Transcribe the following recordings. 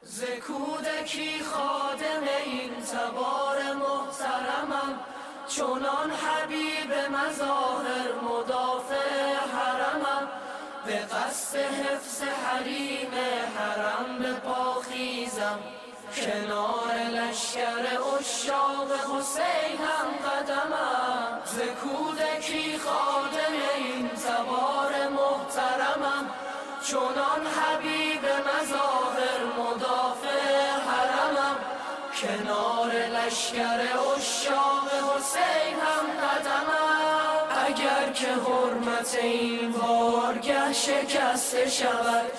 ز کودکی خادم این تبار محترمم، چونان حبیب مظاهر مدافع حرمم. به قصد حفظ حریم حرم به پا خیزم، کنار لشکر عشاق حسین هم قدمم. ز کودکی خادم این تبار محترمم، چونان حبیب مظاهر مدافع حرمم. کنار لشکر عشاق حسین هم قدمم. اگر که حرمت این بارگه شکسته شود،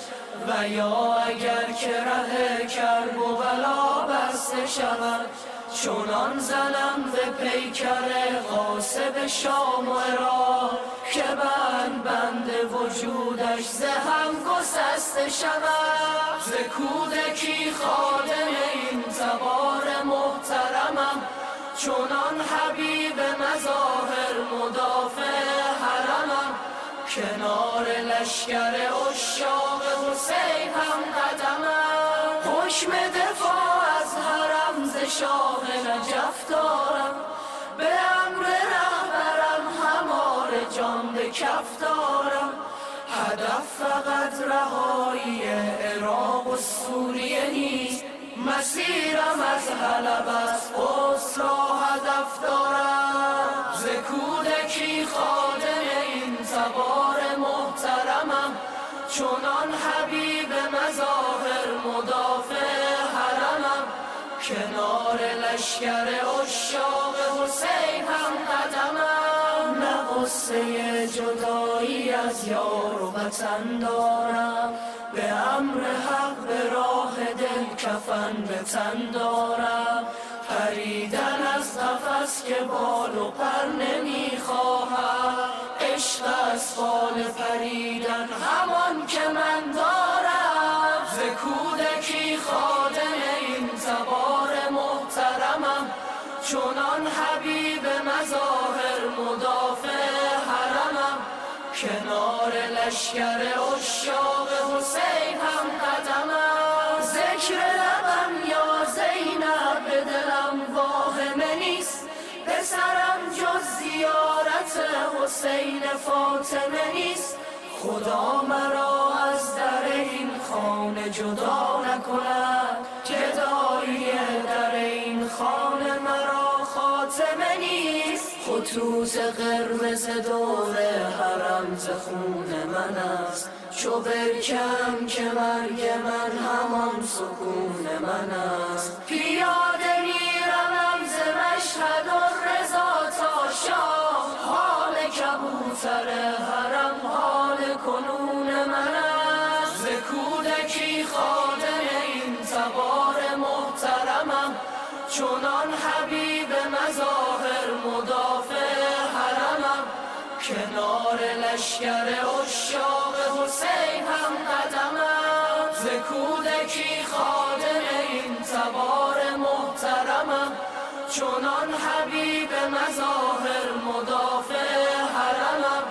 و یا اگر که ره کرب و بلا بسته شود، چونان زنم به پیکر غاصب شام و عراق، که بند وجودش ز هم گسسته شود. ز کودکی خادم این تبار محترمم، چونان حبیب مظاهر مدافع حرمم. کنار لشکر عشاق حسین هم قدمم. حکم دفاع از حرم ز شاه نجف دارم، به امر رهبرم همار جان به کف دارم. هدف فقط رهایی عراق و سوریه نیست، مسیرم از حلب از قدس را هدف دارم. ز کودکی خادم این تبار محترمم، چونان حبیب مظاهر مدافع حرمم. کنار لشکر عشاق حسین هم قدمم. نه غصه جدایی از یار و وطن دارم، به امر حق به راه دل کفن به تن دارم. پریدن از قفس که بال و پر نمیخواهم، عشق از فال پریدن همان که من دارم. ز کودکی خادم این تبار محترمم، چونان حبیب مظاهر مدافع حرمم. کنار لشکر عشاق حسین هم قدمم. ذکر لبم یا زینب به دلم واهمه نیست، پسرم جز زیارت حسین فاطمه نیست. خدا مرا از در این خانه جدا نکند، جدایی در این خانه مرا خاتمه نیست. خطوط قرمز دور حرم ز خون من است، چو برکم که مرگ من همان سکون من است. پیاده میروم ز مشهد الرضا تا شاه، حال کبوتر حرم حال کنون من است. ز کودکی خادم این تبار محترمم، چونان حبیب مظاهر مدافع حرمم. کنار لشکر عشاق حسین هم قدمم. ز کودکی خادم این تبار محترمم، چونان حبیب مظاهر مدافع حرمم.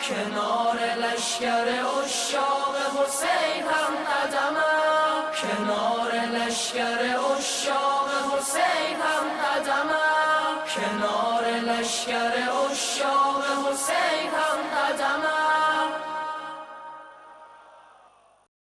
کنار لشکر عشاق حسین هم قدمم. کنار لشکر عشاق حسین هم قدمم. کنار لشکر عشاق